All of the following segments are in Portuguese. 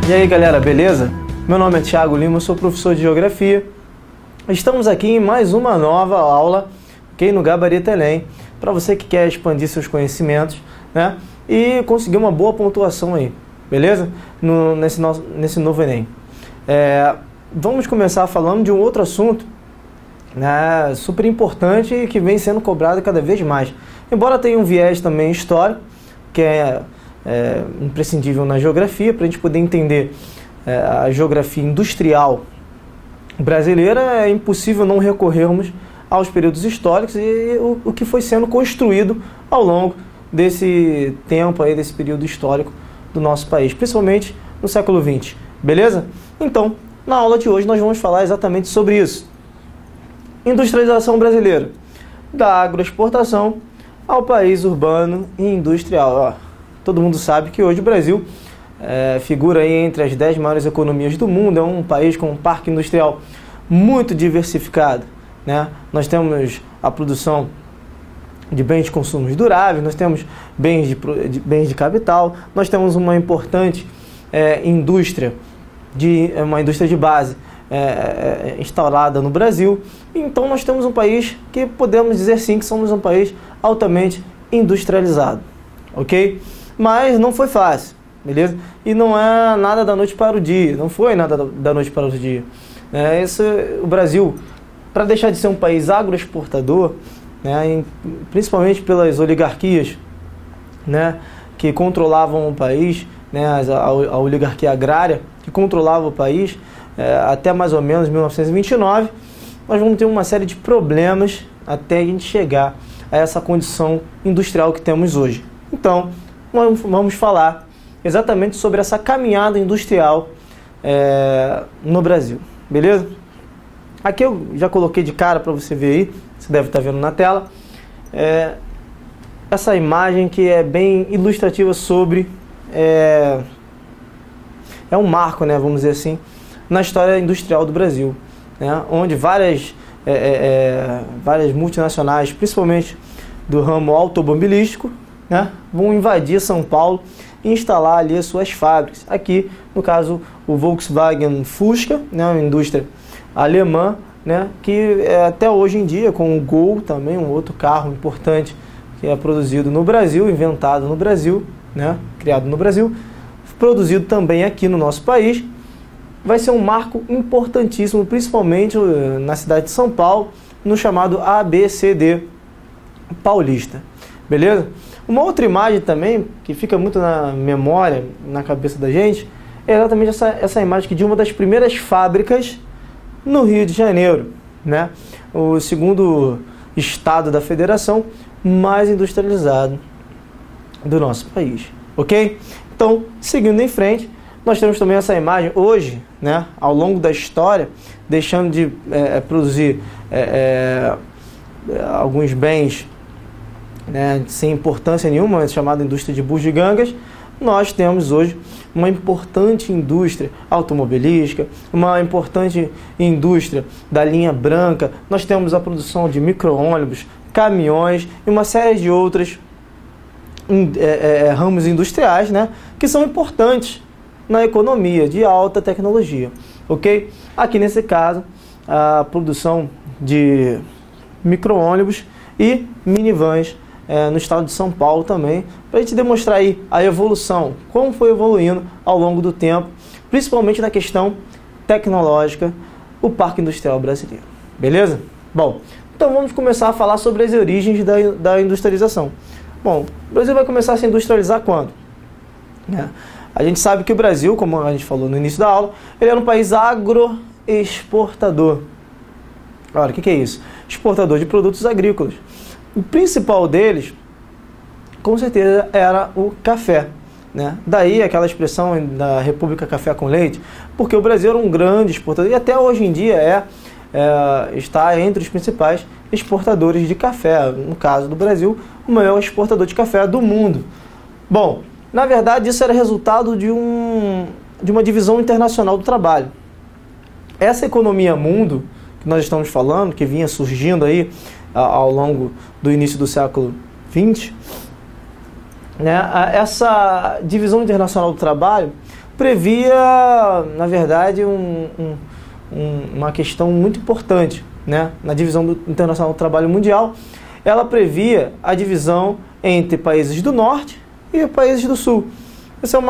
E aí galera, beleza? Meu nome é Thiago Lima, eu sou professor de Geografia. Estamos aqui em mais uma nova aula aqui no Gabarito Enem, para você que quer expandir seus conhecimentos, né? E conseguir uma boa pontuação aí, beleza? Nesse novo Enem. Vamos começar falando de um outro assunto, né, super importante e que vem sendo cobrado cada vez mais. Embora tenha um viés também histórico, que é imprescindível na geografia, para a gente poder entender a geografia industrial brasileira, é impossível não recorrermos aos períodos históricos e o que foi sendo construído ao longo desse tempo, aí, desse período histórico do nosso país, principalmente no século XX, beleza? Então, na aula de hoje nós vamos falar exatamente sobre isso. Industrialização brasileira, da agroexportação ao país urbano e industrial. Ó, todo mundo sabe que hoje o Brasil figura aí entre as 10 maiores economias do mundo, é um país com um parque industrial muito diversificado, né? Nós temos a produção de bens de consumo duráveis, nós temos bens de capital, nós temos uma importante indústria, uma indústria de base instalada no Brasil. Então nós temos um país que podemos dizer sim que somos um país altamente industrializado, ok? Mas não foi fácil, beleza? E não é nada da noite para o dia, não foi nada da noite para o dia. O Brasil, para deixar de ser um país agroexportador, né, principalmente pelas oligarquias, né, que controlavam o país, né, a oligarquia agrária que controlava o país até mais ou menos 1929, nós vamos ter uma série de problemas até a gente chegar a essa condição industrial que temos hoje. Então, vamos falar exatamente sobre essa caminhada industrial no Brasil, beleza? Aqui eu já coloquei de cara para você ver aí, você deve estar vendo na tela, essa imagem que é bem ilustrativa sobre, é um marco, né, vamos dizer assim, na história industrial do Brasil, né, onde várias multinacionais, principalmente do ramo automobilístico, né, vão invadir São Paulo e instalar ali as suas fábricas. Aqui, no caso, o Volkswagen Fusca, né, uma indústria alemã, né, que até hoje em dia, com o Gol também, um outro carro importante que é produzido no Brasil, inventado no Brasil, né, criado no Brasil, produzido também aqui no nosso país, vai ser um marco importantíssimo, principalmente na cidade de São Paulo, no chamado ABCD paulista, beleza? Uma outra imagem também, que fica muito na memória, na cabeça da gente, é exatamente essa imagem aqui de uma das primeiras fábricas no Rio de Janeiro, né? O segundo estado da federação mais industrializado do nosso país, ok? Então, seguindo em frente, nós temos também essa imagem hoje, né, ao longo da história, deixando de produzir alguns bens, né, sem importância nenhuma, chamada indústria de bugigangas. Nós temos hoje uma importante indústria automobilística, uma importante indústria da linha branca, nós temos a produção de micro-ônibus, caminhões e uma série de outros ramos industriais, né, que são importantes na economia de alta tecnologia, ok? Aqui nesse caso, a produção de micro-ônibus e minivans no estado de São Paulo também, para a gente demonstrar aí a evolução, como foi evoluindo ao longo do tempo, principalmente na questão tecnológica, o parque industrial brasileiro, beleza? Bom, então vamos começar a falar sobre as origens da industrialização. Bom, o Brasil vai começar a se industrializar quando? A gente sabe que o Brasil, como a gente falou no início da aula, ele era um país agroexportador. Ora, o que é isso? Exportador de produtos agrícolas. O principal deles, com certeza, era o café, né? Daí aquela expressão da República Café com Leite, porque o Brasil era um grande exportador e até hoje em dia está entre os principais exportadores de café. No caso do Brasil, o maior exportador de café do mundo. Bom, na verdade isso era resultado de uma divisão internacional do trabalho. Essa economia mundo que nós estamos falando, que vinha surgindo aí ao longo do início do século XX, né, essa divisão internacional do trabalho previa, na verdade, uma questão muito importante, né? Na divisão internacional do trabalho mundial, ela previa a divisão entre países do norte e países do sul. Essa é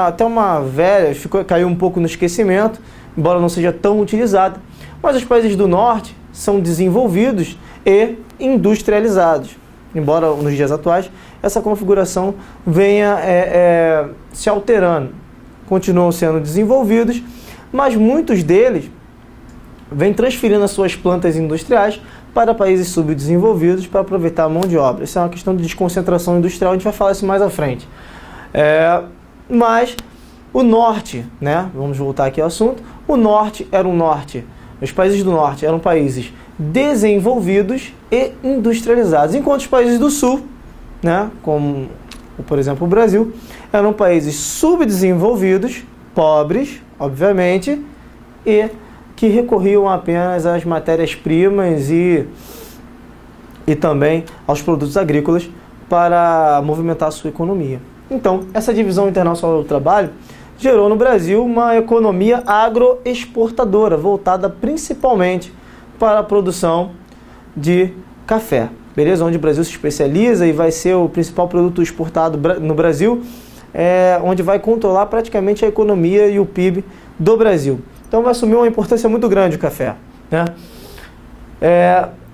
até uma velha, caiu um pouco no esquecimento, embora não seja tão utilizada, mas os países do norte são desenvolvidos e industrializados, embora nos dias atuais essa configuração venha se alterando. Continuam sendo desenvolvidos, mas muitos deles vêm transferindo as suas plantas industriais para países subdesenvolvidos para aproveitar a mão de obra. Isso é uma questão de desconcentração industrial, a gente vai falar isso mais à frente. Mas o norte, né? Vamos voltar aqui ao assunto, o norte era um norte, os países do norte eram países desenvolvidos e industrializados, enquanto os países do sul, né, como por exemplo o Brasil, eram países subdesenvolvidos, pobres, obviamente, e que recorriam apenas às matérias-primas e também aos produtos agrícolas para movimentar a sua economia. Então, essa divisão internacional do trabalho gerou no Brasil uma economia agroexportadora, voltada principalmente para a produção de café, beleza? Onde o Brasil se especializa e vai ser o principal produto exportado no Brasil, onde vai controlar praticamente a economia e o PIB do Brasil. Então vai assumir uma importância muito grande o café, né?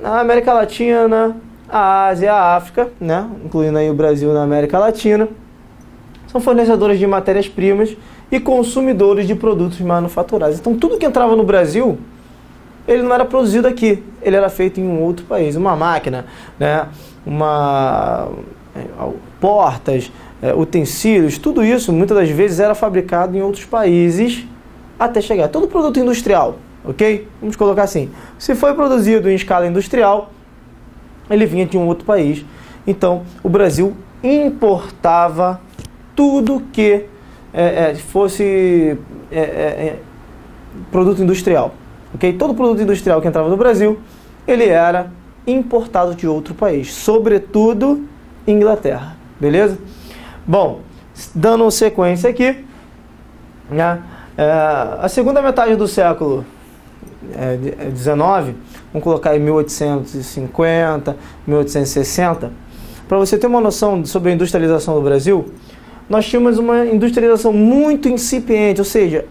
Na América Latina, a Ásia, a África, né? Incluindo aí o Brasil na América Latina, são fornecedores de matérias-primas e consumidores de produtos manufaturados. Então tudo que entrava no Brasil, ele não era produzido aqui, ele era feito em um outro país. Uma máquina, né? Portas, utensílios, tudo isso muitas das vezes era fabricado em outros países até chegar. Todo produto industrial, ok? Vamos colocar assim. Se foi produzido em escala industrial, ele vinha de um outro país. Então, o Brasil importava tudo que fosse produto industrial, ok? Todo produto industrial que entrava no Brasil, ele era importado de outro país, sobretudo Inglaterra, beleza? Bom, dando sequência aqui, né? A segunda metade do século XIX, vamos colocar em 1850, 1860, para você ter uma noção sobre a industrialização do Brasil, nós tínhamos uma industrialização muito incipiente, ou seja,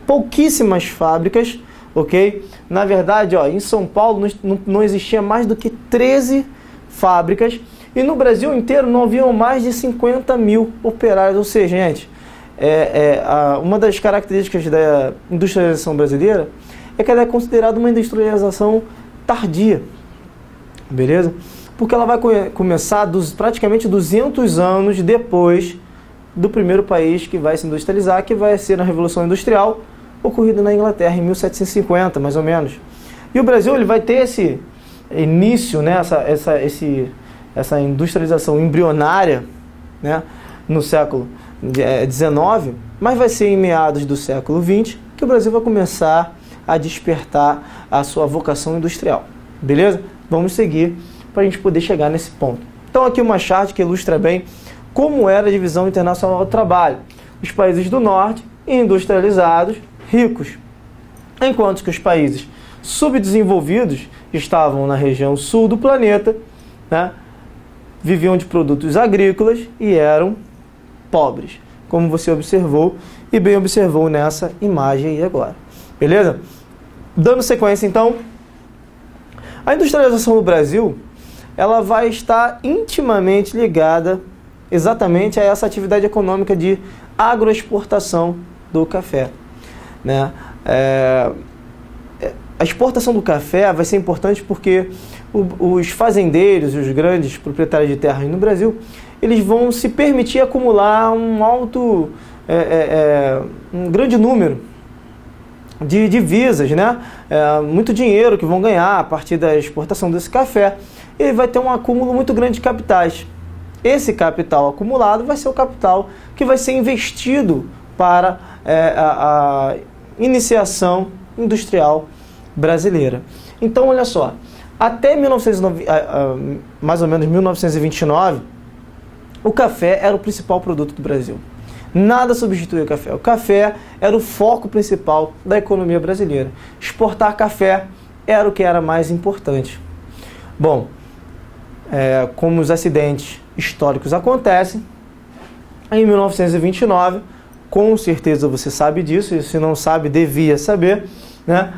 pouquíssimas fábricas, ok? Na verdade, em São Paulo não existia mais do que 13 fábricas e no Brasil inteiro não haviam mais de 50 mil operários, ou seja, gente, uma das características da industrialização brasileira é que ela é considerada uma industrialização tardia, beleza? Porque ela vai começar praticamente 200 anos depois do primeiro país que vai se industrializar, que vai ser na Revolução Industrial, ocorrida na Inglaterra em 1750, mais ou menos. E o Brasil ele vai ter esse início, né, essa industrialização embrionária, né, no século XIX, mas vai ser em meados do século XX que o Brasil vai começar a despertar a sua vocação industrial. Beleza? Vamos seguir para a gente poder chegar nesse ponto. Então aqui uma chart que ilustra bem como era a divisão internacional do trabalho. Os países do norte, industrializados, ricos, enquanto que os países subdesenvolvidos estavam na região sul do planeta, né, viviam de produtos agrícolas e eram pobres, como você observou e bem observou nessa imagem aí agora. Beleza? Dando sequência então, a industrialização do Brasil, ela vai estar intimamente ligada exatamente a essa atividade econômica de agroexportação do café, né? A exportação do café vai ser importante porque os fazendeiros, os grandes proprietários de terras no Brasil, eles vão se permitir acumular um grande número de divisas, né? Muito dinheiro que vão ganhar a partir da exportação desse café. Ele vai ter um acúmulo muito grande de capitais. Esse capital acumulado vai ser o capital que vai ser investido para a iniciação industrial brasileira. Então, olha só, até mais ou menos 1929, o café era o principal produto do Brasil. Nada substitui o café. O café era o foco principal da economia brasileira. Exportar café era o que era mais importante. Bom, como os acidentes históricos acontecem, em 1929, com certeza você sabe disso, e se não sabe, devia saber, né?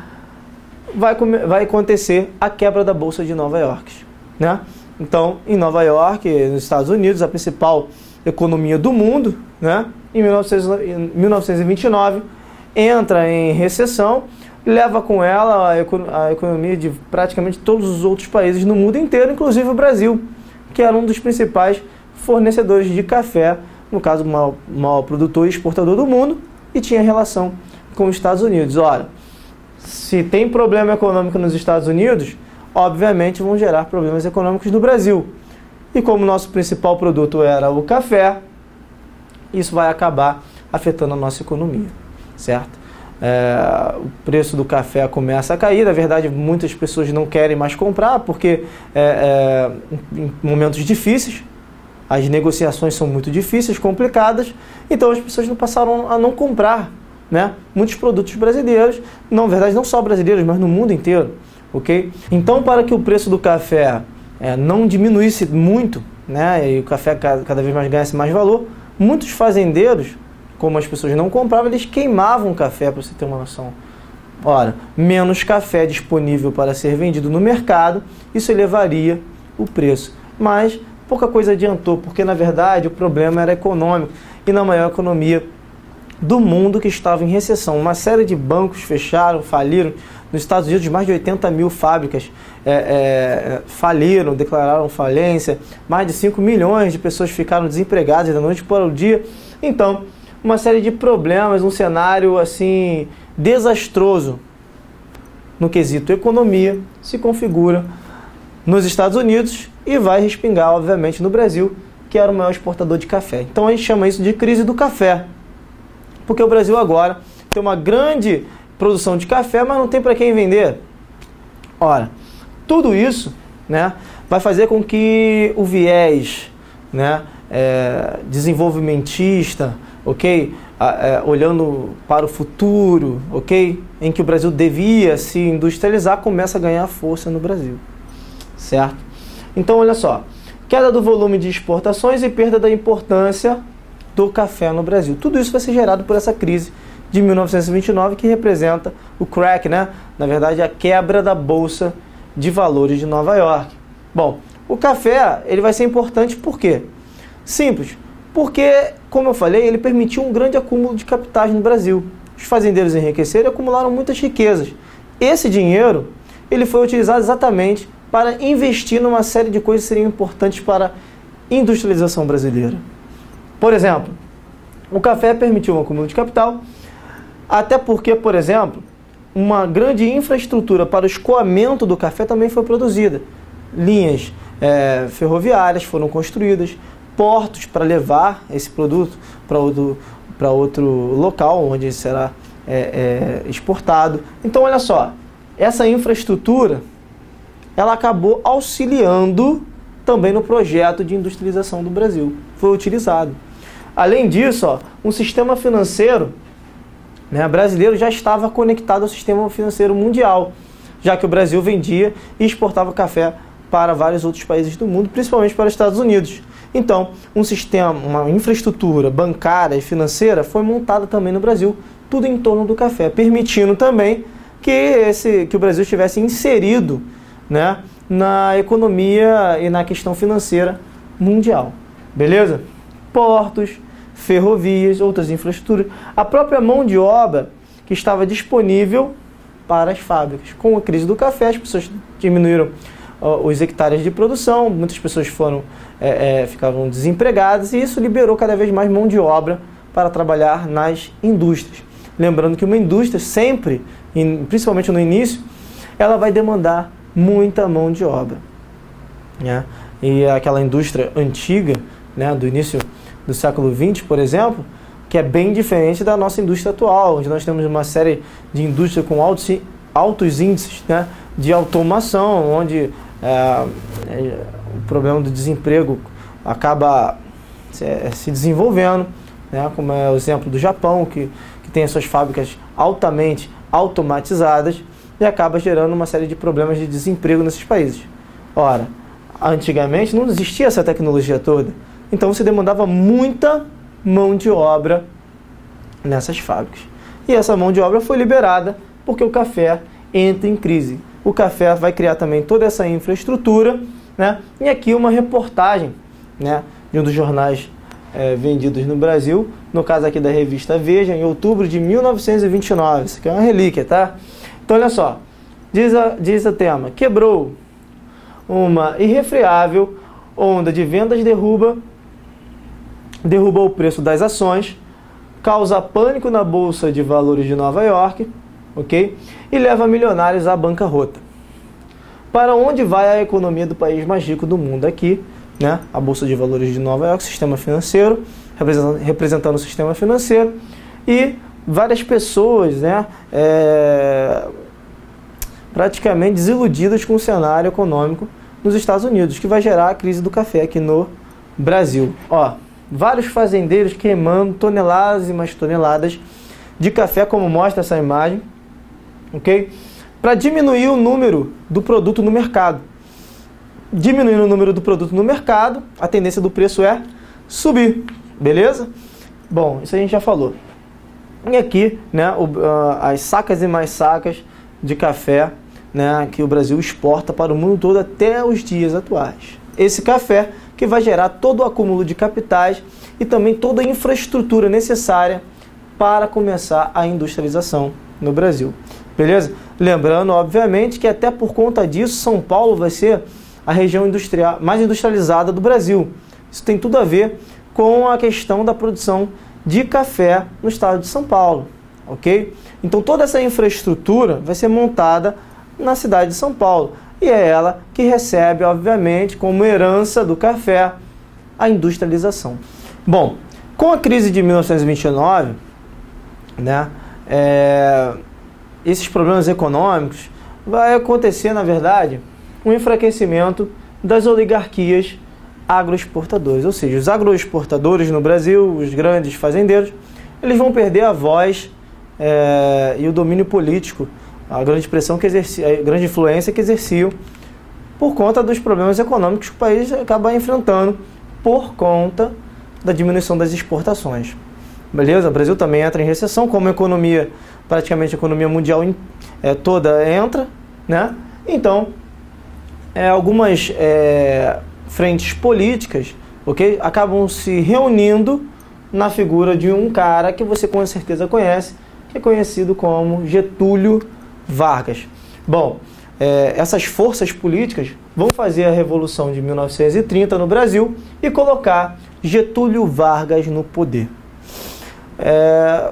Vai acontecer a quebra da Bolsa de Nova York, né? Então, em Nova York, nos Estados Unidos, a principal economia do mundo, né? Em 1929, entra em recessão, leva com ela a economia de praticamente todos os outros países no mundo inteiro, inclusive o Brasil, que era um dos principais fornecedores de café, no caso, o maior produtor e exportador do mundo, e tinha relação com os Estados Unidos. Olha, se tem problema econômico nos Estados Unidos, obviamente vão gerar problemas econômicos no Brasil. E como nosso principal produto era o café, isso vai acabar afetando a nossa economia, certo? O preço do café começa a cair, na verdade muitas pessoas não querem mais comprar, porque em momentos difíceis, as negociações são muito difíceis, complicadas, então as pessoas não passaram a não comprar, né, muitos produtos brasileiros, na verdade não só brasileiros, mas no mundo inteiro, ok? Então, para que o preço do café não diminuísse muito, né, e o café cada vez mais ganhasse mais valor, muitos fazendeiros, como as pessoas não compravam, eles queimavam o café, para você ter uma noção. Ora, menos café disponível para ser vendido no mercado, isso elevaria o preço. Mas pouca coisa adiantou, porque na verdade o problema era econômico, e na maior economia do mundo que estava em recessão. Uma série de bancos fecharam, faliram. Nos Estados Unidos, mais de 80 mil fábricas faliram, declararam falência. Mais de 5 milhões de pessoas ficaram desempregadas da noite para o dia. Então, uma série de problemas, um cenário assim desastroso no quesito economia se configura nos Estados Unidos e vai respingar, obviamente, no Brasil, que era o maior exportador de café. Então a gente chama isso de crise do café, porque o Brasil agora tem uma grande produção de café, mas não tem para quem vender. Ora, tudo isso, né, vai fazer com que o viés, né, desenvolvimentista, ok, olhando para o futuro, ok, em que o Brasil devia se industrializar, começa a ganhar força no Brasil, certo? Então, olha só, queda do volume de exportações e perda da importância do café no Brasil. Tudo isso vai ser gerado por essa crise de 1929, que representa o crack, né? Na verdade, a quebra da Bolsa de Valores de Nova York. Bom, o café ele vai ser importante por quê? Simples, porque, como eu falei, ele permitiu um grande acúmulo de capitais no Brasil. Os fazendeiros enriqueceram e acumularam muitas riquezas. Esse dinheiro ele foi utilizado exatamente para investir numa série de coisas que seriam importantes para a industrialização brasileira. Por exemplo, o café permitiu um acúmulo de capital, até porque, por exemplo, uma grande infraestrutura para o escoamento do café também foi produzida. Linhas ferroviárias foram construídas, portos para levar esse produto para outro local onde será exportado. Então, olha só, essa infraestrutura ela acabou auxiliando também no projeto de industrialização do Brasil. Foi utilizado. Além disso, ó, um sistema financeiro, né, brasileiro já estava conectado ao sistema financeiro mundial, já que o Brasil vendia e exportava café para vários outros países do mundo, principalmente para os Estados Unidos. Então, um sistema, uma infraestrutura bancária e financeira foi montada também no Brasil, tudo em torno do café, permitindo também que o Brasil estivesse inserido, né, na economia e na questão financeira mundial. Beleza? Portos, ferrovias, outras infraestruturas, a própria mão de obra que estava disponível para as fábricas. Com a crise do café, as pessoas diminuíram os hectares de produção, muitas pessoas ficavam desempregadas e isso liberou cada vez mais mão de obra para trabalhar nas indústrias. Lembrando que uma indústria sempre, principalmente no início, ela vai demandar muita mão de obra, né? E aquela indústria antiga, né, do início do século XX, por exemplo, que é bem diferente da nossa indústria atual, onde nós temos uma série de indústrias com altos índices, né, de automação, onde o problema do desemprego acaba se desenvolvendo, né, como é o exemplo do Japão, que tem as suas fábricas altamente automatizadas e acaba gerando uma série de problemas de desemprego nesses países. Ora, antigamente não existia essa tecnologia toda, então se demandava muita mão de obra nessas fábricas. E essa mão de obra foi liberada porque o café entra em crise. O café vai criar também toda essa infraestrutura, né? E aqui uma reportagem, né, de um dos jornais vendidos no Brasil, no caso aqui da revista Veja, em outubro de 1929. Isso aqui é uma relíquia, tá? Então olha só, diz o tema: quebrou uma irrefreável onda de vendas, derruba o preço das ações, causa pânico na Bolsa de Valores de Nova York, ok? E leva milionários à bancarrota. Para onde vai a economia do país mais rico do mundo aqui, né? A Bolsa de Valores de Nova York, sistema financeiro, representando o sistema financeiro, e várias pessoas, né, praticamente desiludidas com o cenário econômico nos Estados Unidos, que vai gerar a crise do café aqui no Brasil. Ó, vários fazendeiros queimando toneladas e mais toneladas de café, como mostra essa imagem, ok? Para diminuir o número do produto no mercado. Diminuindo o número do produto no mercado, a tendência do preço é subir, beleza? Bom, isso a gente já falou. E aqui, né, as sacas e mais sacas de café, né, que o Brasil exporta para o mundo todo até os dias atuais. Esse café que vai gerar todo o acúmulo de capitais e também toda a infraestrutura necessária para começar a industrialização no Brasil. Beleza? Lembrando, obviamente, que até por conta disso, São Paulo vai ser a região mais industrializada do Brasil. Isso tem tudo a ver com a questão da produção de café no estado de São Paulo, ok? Então toda essa infraestrutura vai ser montada na cidade de São Paulo e é ela que recebe, obviamente, como herança do café, a industrialização. Bom, com a crise de 1929, né, esses problemas econômicos, vai acontecer, na verdade, um enfraquecimento das oligarquias agroexportadoras. Ou seja, os agroexportadores no Brasil, os grandes fazendeiros, eles vão perder a voz e o domínio político, a grande pressão que exercia, a grande influência que exerciam por conta dos problemas econômicos que o país acaba enfrentando por conta da diminuição das exportações. Beleza? O Brasil também entra em recessão, como a economia, praticamente a economia mundial toda entra, né? Então, algumas frentes políticas, ok, acabam se reunindo na figura de um cara que você com certeza conhece, que é conhecido como Getúlio Vargas. Bom, essas forças políticas vão fazer a Revolução de 1930 no Brasil e colocar Getúlio Vargas no poder. É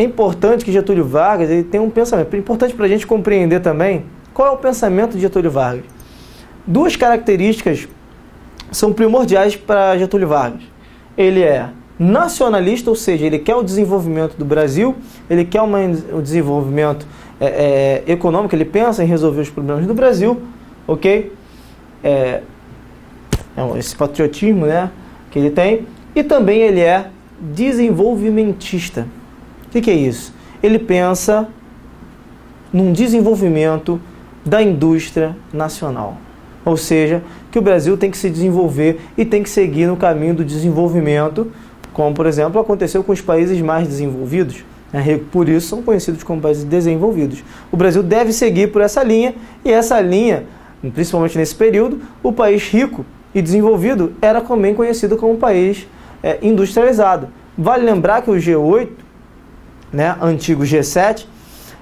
importante que Getúlio Vargas ele tenha um pensamento. É importante para a gente compreender também qual é o pensamento de Getúlio Vargas. Duas características são primordiais para Getúlio Vargas. Ele é nacionalista, ou seja, ele quer o desenvolvimento do Brasil, ele quer o desenvolvimento econômico, ele pensa em resolver os problemas do Brasil, ok? Esse patriotismo, né, que ele tem. E também ele é desenvolvimentista. O que é isso? Ele pensa num desenvolvimento da indústria nacional. Ou seja, que o Brasil tem que se desenvolver e tem que seguir no caminho do desenvolvimento, como, por exemplo, aconteceu com os países mais desenvolvidos. Por isso são conhecidos como países desenvolvidos. O Brasil deve seguir por essa linha, e essa linha, principalmente nesse período, o país rico e desenvolvido era também conhecido como um país industrializado. Vale lembrar que o G8, né, antigo G7,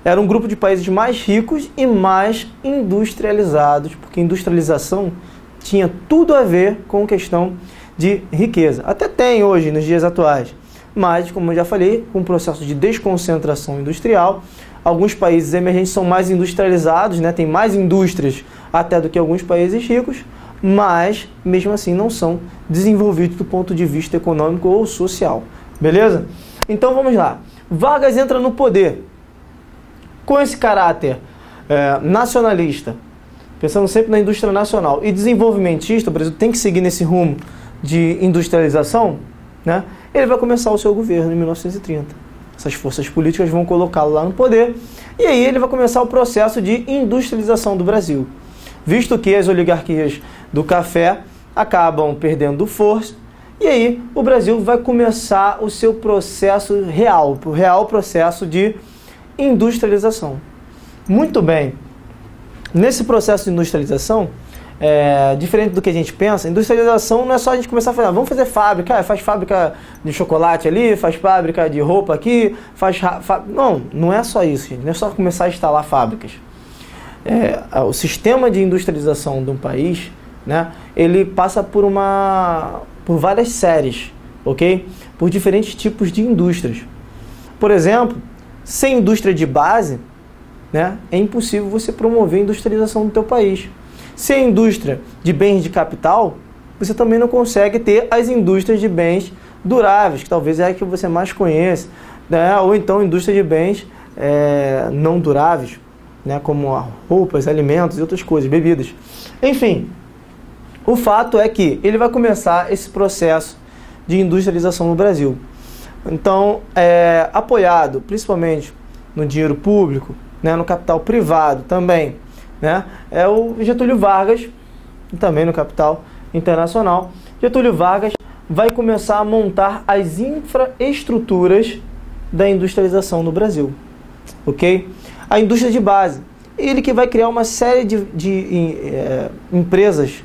era um grupo de países mais ricos e mais industrializados, porque industrialização tinha tudo a ver com questão de riqueza. Até tem hoje, nos dias atuais, mas, como eu já falei, com o processo de desconcentração industrial, alguns países emergentes são mais industrializados, né, tem mais indústrias até do que alguns países ricos, mas, mesmo assim, não são desenvolvidos do ponto de vista econômico ou social. Beleza? Então, vamos lá. Vargas entra no poder com esse caráter nacionalista, pensando sempre na indústria nacional, e desenvolvimentista. O Brasil tem que seguir nesse rumo de industrialização. né, ele vai começar o seu governo em 1930. Essas forças políticas vão colocá-lo lá no poder, e aí ele vai começar o processo de industrialização do Brasil, visto que as oligarquias do café acabam perdendo força, e aí o Brasil vai começar o seu processo real, o real processo de industrialização. Muito bem, nesse processo de industrialização, diferente do que a gente pensa, industrialização não é só a gente começar a fazer, vamos fazer fábrica, faz fábrica de chocolate ali, faz fábrica de roupa aqui, não é só isso, gente, não é só começar a instalar fábricas. O sistema de industrialização de um país, né, ele passa por várias séries, ok? Por diferentes tipos de indústrias. Por exemplo, sem indústria de base, né, é impossível você promover a industrialização do teu país. Sem indústria de bens de capital, você também não consegue ter as indústrias de bens duráveis, que talvez é a que você mais conhece, né? Ou então indústria de bens não duráveis, né? Como roupas, alimentos e outras coisas, bebidas. Enfim, o fato é que ele vai começar esse processo de industrialização no Brasil. Então, apoiado principalmente no dinheiro público, né? No capital privado também, né? É o Getúlio Vargas, também no capital internacional. Getúlio Vargas vai começar a montar as infraestruturas da industrialização no Brasil, ok? A indústria de base, ele que vai criar uma série de empresas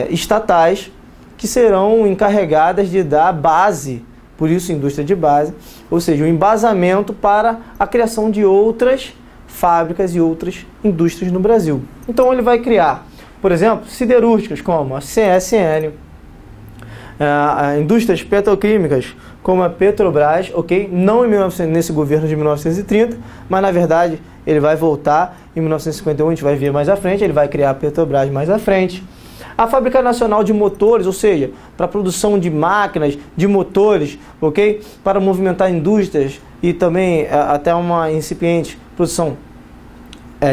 estatais que serão encarregadas de dar base, por isso indústria de base, ou seja, o embasamento para a criação de outras fábricas e outras indústrias no Brasil. Então ele vai criar, por exemplo, siderúrgicas como a CSN, indústrias petroquímicas como a Petrobras, ok? Não nesse governo de 1930, mas na verdade ele vai voltar em 1951, a gente vai ver mais à frente, ele vai criar a Petrobras mais à frente. A Fábrica Nacional de Motores, ou seja, para a produção de máquinas, de motores, ok? Para movimentar indústrias e também até uma incipiente produção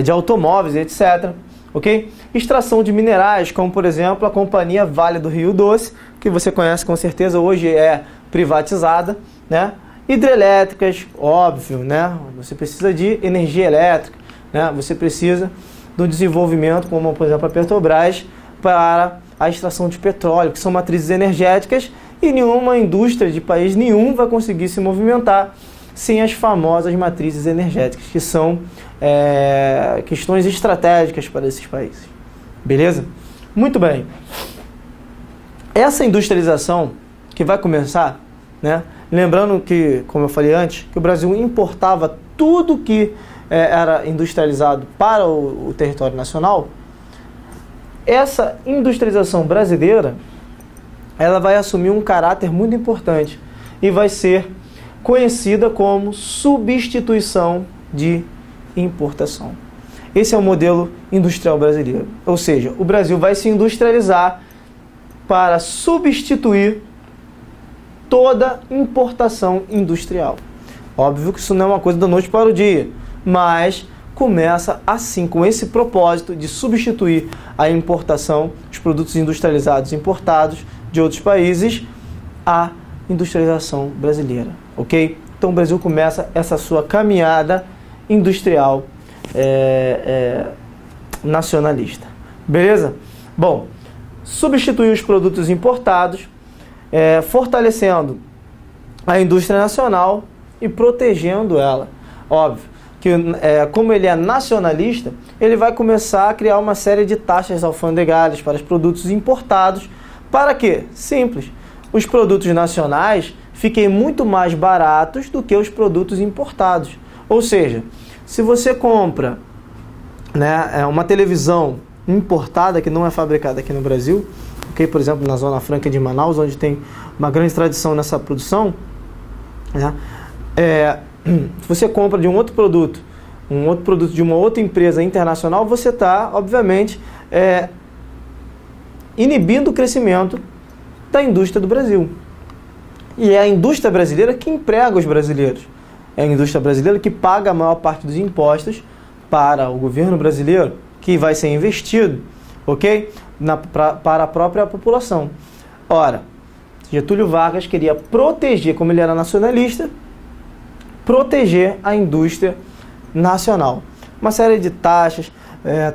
de automóveis, etc. Ok? Extração de minerais, como por exemplo a Companhia Vale do Rio Doce, que você conhece com certeza, hoje é privatizada, né? Hidrelétricas, óbvio, né? Você precisa de energia elétrica, né? Você precisa do desenvolvimento, como por exemplo a Petrobras, para a extração de petróleo, que são matrizes energéticas, e nenhuma indústria de país nenhum vai conseguir se movimentar sem as famosas matrizes energéticas, que são questões estratégicas para esses países. Beleza? Muito bem. Essa industrialização que vai começar, né? Lembrando que, como eu falei antes, que o Brasil importava tudo que era industrializado para o território nacional. Essa industrialização brasileira, ela vai assumir um caráter muito importante e vai ser conhecida como substituição de importação. Esse é o modelo industrial brasileiro. Ou seja, o Brasil vai se industrializar para substituir toda importação industrial. Óbvio que isso não é uma coisa da noite para o dia, mas começa assim, com esse propósito de substituir a importação, os produtos industrializados importados de outros países, a industrialização brasileira, ok? Então o Brasil começa essa sua caminhada industrial nacionalista, beleza? Bom, substituir os produtos importados, fortalecendo a indústria nacional e protegendo ela. Óbvio que, como ele é nacionalista, ele vai começar a criar uma série de taxas alfandegárias para os produtos importados. Para quê? Simples. Os produtos nacionais fiquem muito mais baratos do que os produtos importados. Ou seja, se você compra, né, uma televisão importada que não é fabricada aqui no Brasil, okay? Por exemplo, na Zona Franca de Manaus, onde tem uma grande tradição nessa produção, né, se você compra de um outro produto de uma outra empresa internacional, você está, obviamente, inibindo o crescimento da indústria do Brasil. E é a indústria brasileira que emprega os brasileiros. É a indústria brasileira que paga a maior parte dos impostos para o governo brasileiro, que vai ser investido, ok? Para a própria população. Ora, Getúlio Vargas queria proteger, como ele era nacionalista, proteger a indústria nacional. Uma série de taxas,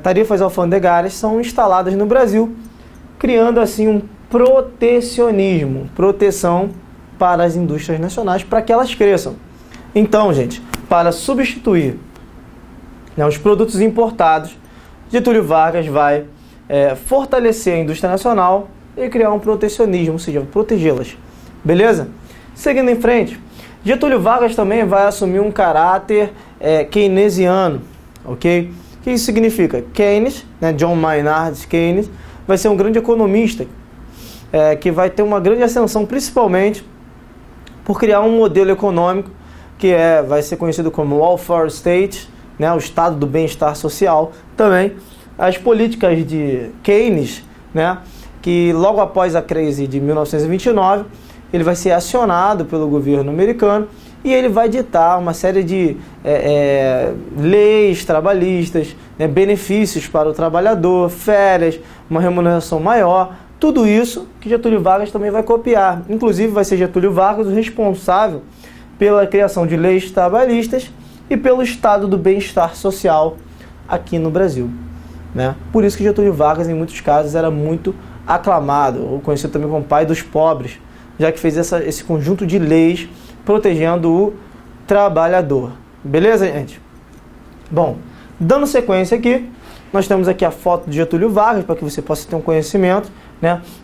tarifas alfandegárias são instaladas no Brasil, criando assim um protecionismo, proteção para as indústrias nacionais, para que elas cresçam. Então, gente, para substituir os produtos importados, Getúlio Vargas vai fortalecer a indústria nacional e criar um protecionismo, ou seja, protegê-las. Beleza? Seguindo em frente, Getúlio Vargas também vai assumir um caráter keynesiano, ok? O que isso significa? Keynes, John Maynard Keynes, vai ser um grande economista, que vai ter uma grande ascensão, principalmente por criar um modelo econômico que vai ser conhecido como welfare state, o estado do bem-estar social. Também as políticas de Keynes, que logo após a crise de 1929, ele vai ser acionado pelo governo americano e ele vai ditar uma série de leis trabalhistas, benefícios para o trabalhador, férias, uma remuneração maior, tudo isso que Getúlio Vargas também vai copiar. Inclusive vai ser Getúlio Vargas o responsável pela criação de leis trabalhistas e pelo estado do bem-estar social aqui no Brasil. Por isso que Getúlio Vargas, em muitos casos, era muito aclamado, ou conhecido também como pai dos pobres, já que fez esse conjunto de leis protegendo o trabalhador. Beleza, gente? Bom, dando sequência aqui, nós temos aqui a foto de Getúlio Vargas, para que você possa ter um conhecimento,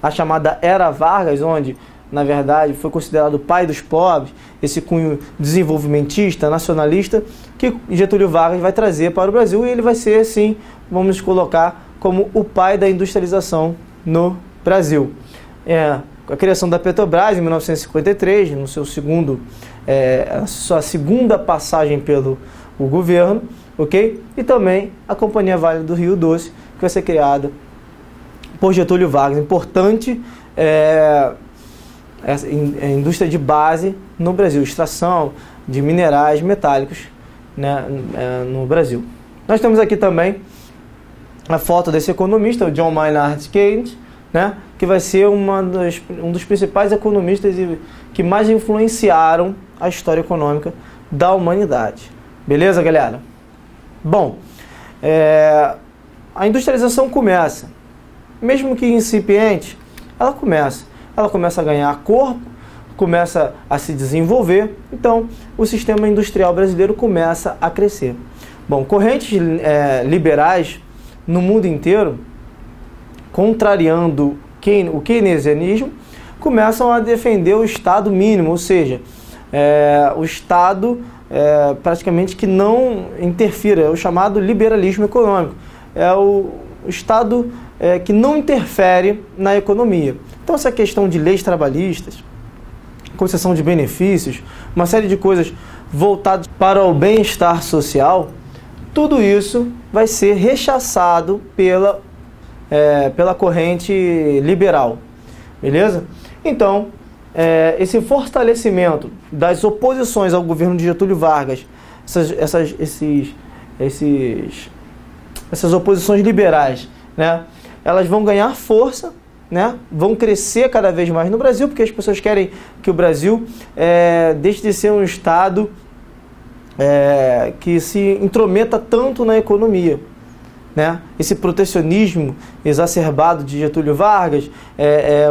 a chamada Era Vargas, onde, na verdade, foi considerado o pai dos pobres, esse cunho desenvolvimentista, nacionalista, que Getúlio Vargas vai trazer para o Brasil, e ele vai ser, assim, vamos colocar como o pai da industrialização no Brasil. A criação da Petrobras em 1953, no seu sua segunda passagem pelo governo, ok? E também a Companhia Vale do Rio Doce, que vai ser criada por Getúlio Vargas. Importante a indústria de base no Brasil, extração de minerais metálicos, no Brasil. Nós temos aqui também a foto desse economista, o John Maynard Keynes, que vai ser um dos principais economistas que mais influenciaram a história econômica da humanidade. Beleza, galera? Bom, a industrialização começa, mesmo que incipiente, ela começa a ganhar corpo, começa a se desenvolver, então o sistema industrial brasileiro começa a crescer. Bom, correntes liberais no mundo inteiro, contrariando o keynesianismo, começam a defender o Estado mínimo, ou seja, o Estado praticamente que não interfira, é o chamado liberalismo econômico, é o Estado que não interfere na economia. Então essa questão de leis trabalhistas, concessão de benefícios, uma série de coisas voltadas para o bem-estar social, tudo isso vai ser rechaçado pela corrente liberal, beleza? Então, esse fortalecimento das oposições ao governo de Getúlio Vargas, essas oposições liberais, elas vão ganhar força, vão crescer cada vez mais no Brasil, porque as pessoas querem que o Brasil deixe de ser um Estado que se intrometa tanto na economia. Esse protecionismo exacerbado de Getúlio Vargas,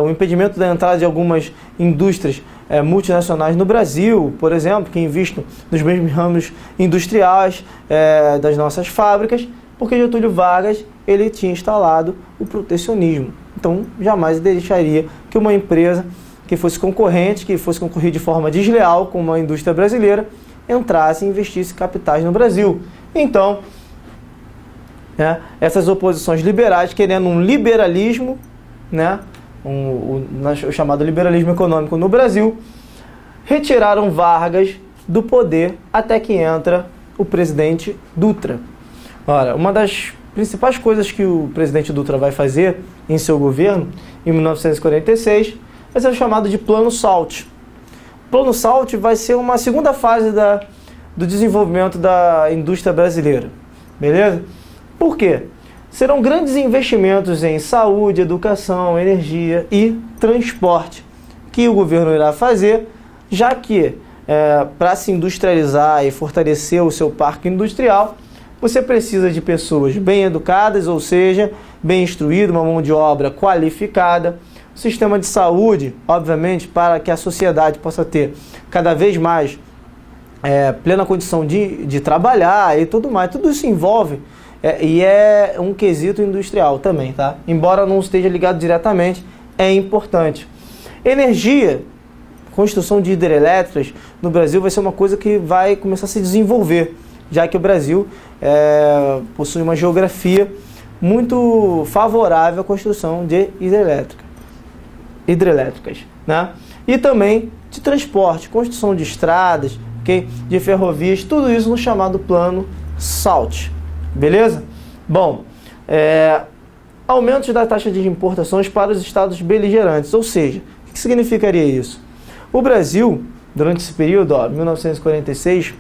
o impedimento da entrada de algumas indústrias multinacionais no Brasil, por exemplo, que investem nos mesmos ramos industriais das nossas fábricas, porque Getúlio Vargas ele tinha instalado o protecionismo. Então, jamais deixaria que uma empresa que fosse concorrente, que fosse concorrer de forma desleal com uma indústria brasileira, entrasse e investisse capitais no Brasil. Então, essas oposições liberais, querendo um liberalismo, o chamado liberalismo econômico no Brasil, retiraram Vargas do poder até que entra o presidente Dutra. Ora, uma das principais coisas que o presidente Dutra vai fazer em seu governo, em 1946, vai ser o chamado de Plano Salt. O Plano Salt vai ser uma segunda fase do desenvolvimento da indústria brasileira. Beleza? Por quê? Serão grandes investimentos em saúde, educação, energia e transporte que o governo irá fazer, já que para se industrializar e fortalecer o seu parque industrial, você precisa de pessoas bem educadas, ou seja, bem instruídas, uma mão de obra qualificada, o sistema de saúde, obviamente, para que a sociedade possa ter cada vez mais plena condição de trabalhar e tudo mais. Tudo isso envolve e é um quesito industrial também, tá? Embora não esteja ligado diretamente, é importante. Energia, construção de hidrelétricas no Brasil vai ser uma coisa que vai começar a se desenvolver, já que o Brasil possui uma geografia muito favorável à construção de hidrelétricas, né? E também de transporte, construção de estradas, okay? De ferrovias, tudo isso no chamado Plano SALT, beleza? Bom, aumentos da taxa de importações para os estados beligerantes, ou seja, o que significaria isso? O Brasil, durante esse período, 1946,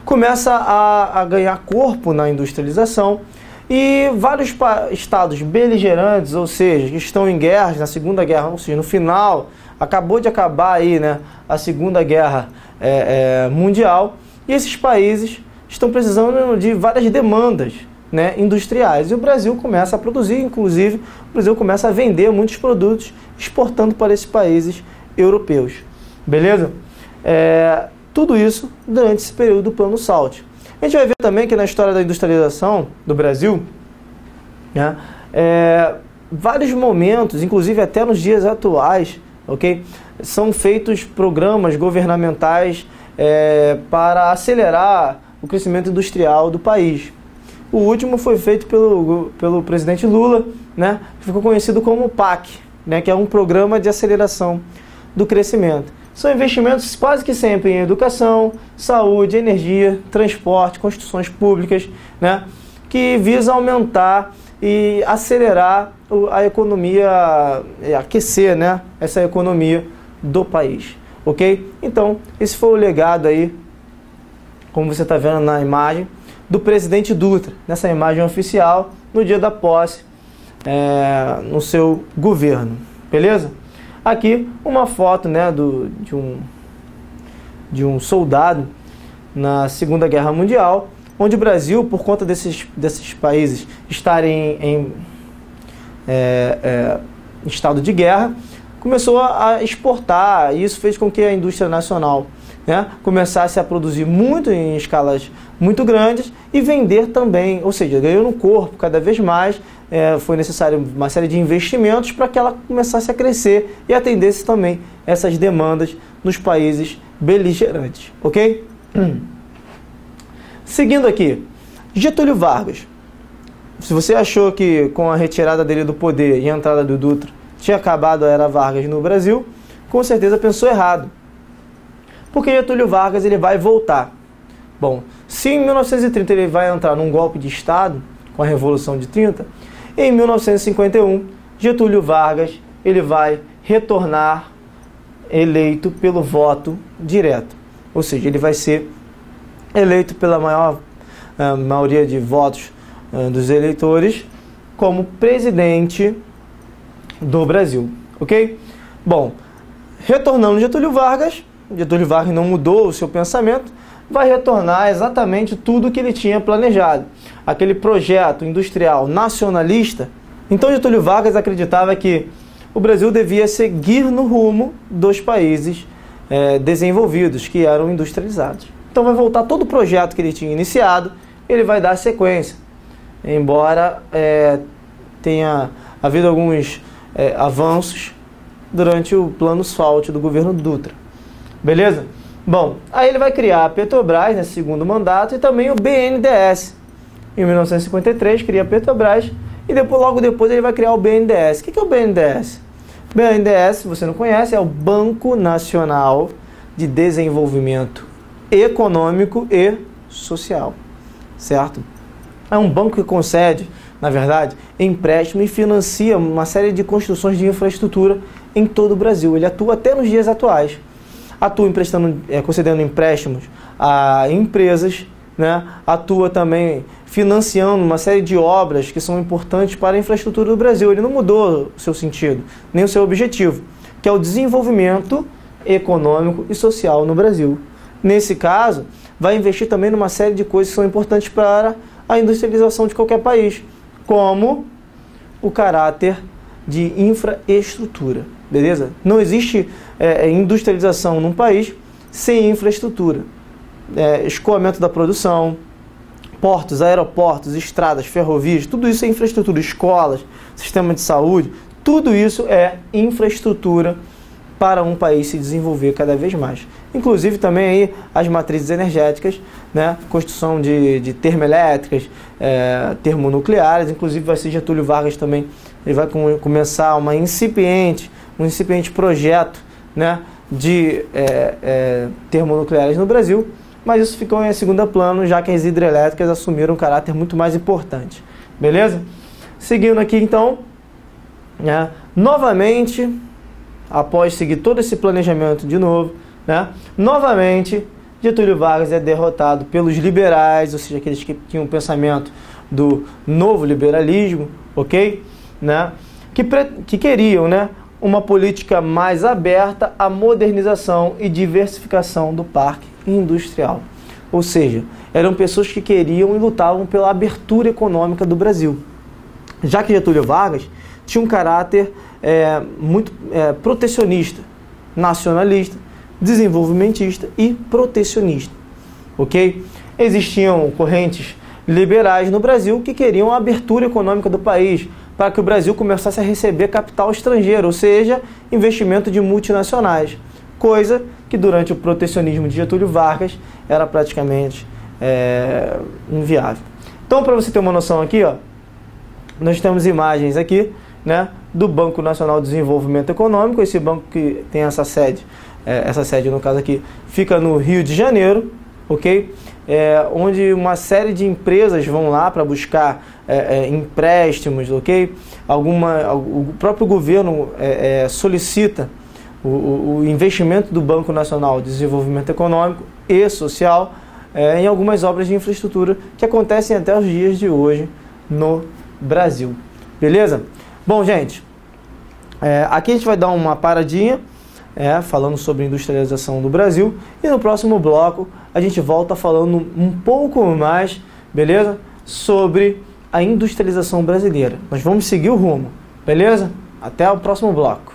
começa a ganhar corpo na industrialização e vários estados beligerantes, ou seja, que estão em guerras, na Segunda Guerra, ou seja, no final, acabou de acabar aí, né, a Segunda Guerra Mundial, e esses países estão precisando de várias demandas, né, industriais, e o Brasil começa a produzir, inclusive, o Brasil começa a vender muitos produtos, exportando para esses países europeus, beleza? Tudo isso durante esse período do Plano SALT. A gente vai ver também que na história da industrialização do Brasil, né, vários momentos, inclusive até nos dias atuais, okay, são feitos programas governamentais para acelerar o crescimento industrial do país. O último foi feito pelo presidente Lula, né, que ficou conhecido como PAC, né, que é um programa de aceleração do crescimento. São investimentos quase que sempre em educação, saúde, energia, transporte, construções públicas, né, que visa aumentar e acelerar a economia, aquecer, né, essa economia do país, ok? Então, esse foi o legado aí, como você está vendo na imagem, do presidente Dutra, nessa imagem oficial, no dia da posse, no seu governo, beleza? Aqui uma foto, né, de um soldado na Segunda Guerra Mundial, onde o Brasil, por conta desses países estarem em estado de guerra, começou a exportar, e isso fez com que a indústria nacional, né, começasse a produzir muito em escalas muito grandes e vender também, ou seja, ganhou no corpo cada vez mais. Foi necessário uma série de investimentos para que ela começasse a crescer e atendesse também essas demandas nos países beligerantes, ok? Seguindo aqui, Getúlio Vargas. Se você achou que com a retirada dele do poder e a entrada do Dutra tinha acabado a era Vargas no Brasil, com certeza pensou errado. Porque Getúlio Vargas ele vai voltar. Bom, se em 1930 ele vai entrar num golpe de Estado, com a Revolução de 30, em 1951, Getúlio Vargas ele vai retornar eleito pelo voto direto. Ou seja, ele vai ser eleito pela maioria de votos dos eleitores como presidente do Brasil, ok? Bom, retornando Getúlio Vargas não mudou o seu pensamento, vai retornar exatamente tudo que ele tinha planejado. Aquele projeto industrial nacionalista. Então Getúlio Vargas acreditava que o Brasil devia seguir no rumo dos países desenvolvidos, que eram industrializados. Então vai voltar todo o projeto que ele tinha iniciado, ele vai dar sequência. Embora tenha havido alguns avanços durante o plano SALT do governo Dutra. Beleza? Bom, aí ele vai criar a Petrobras nesse segundo mandato e também o BNDES. Em 1953 cria a Petrobras e logo depois ele vai criar o BNDES. O que é o BNDES? O BNDES, se você não conhece, é o Banco Nacional de Desenvolvimento Econômico e Social, certo? É um banco que concede, na verdade, empréstimo e financia uma série de construções de infraestrutura em todo o Brasil. Ele atua até nos dias atuais. Atua concedendo empréstimos a empresas, né? Atua também financiando uma série de obras que são importantes para a infraestrutura do Brasil. Ele não mudou o seu sentido, nem o seu objetivo. que é o desenvolvimento econômico e social no Brasil. Nesse caso, vai investir também numa série de coisas que são importantes para a industrialização de qualquer país, como o caráter de infraestrutura, beleza? Não existe industrialização num país sem infraestrutura. Escoamento da produção, portos, aeroportos, estradas, ferrovias, tudo isso é infraestrutura, escolas, sistema de saúde, tudo isso é infraestrutura para um país se desenvolver cada vez mais. Inclusive também aí as matrizes energéticas, né? Construção de termoelétricas, termonucleares, inclusive vai ser Getúlio Vargas também, ele vai começar um incipiente projeto, né? De termonucleares no Brasil, mas isso ficou em segundo plano, já que as hidrelétricas assumiram um caráter muito mais importante. Beleza? Seguindo aqui então, novamente, após seguir todo esse planejamento de novo, novamente Getúlio Vargas é derrotado pelos liberais, ou seja, aqueles que tinham um pensamento do novo liberalismo, ok? Que queriam, uma política mais aberta à modernização e diversificação do parque industrial. Ou seja, eram pessoas que queriam e lutavam pela abertura econômica do Brasil. Já que Getúlio Vargas tinha um caráter muito protecionista, nacionalista, desenvolvimentista e protecionista, ok? Existiam correntes liberais no Brasil que queriam a abertura econômica do país, para que o Brasil começasse a receber capital estrangeiro, ou seja, investimento de multinacionais, coisa que durante o protecionismo de Getúlio Vargas era praticamente inviável. Então, para você ter uma noção aqui, nós temos imagens aqui, do Banco Nacional de Desenvolvimento Econômico. Esse banco que tem essa sede no caso aqui, fica no Rio de Janeiro, ok? Onde uma série de empresas vão lá para buscar empréstimos, ok? O próprio governo solicita o investimento do Banco Nacional de Desenvolvimento Econômico e Social em algumas obras de infraestrutura que acontecem até os dias de hoje no Brasil. Beleza? Bom, gente, aqui a gente vai dar uma paradinha, falando sobre a industrialização do Brasil, e no próximo bloco a gente volta falando um pouco mais, beleza? Sobre a industrialização brasileira. Nós vamos seguir o rumo, beleza? Até o próximo bloco.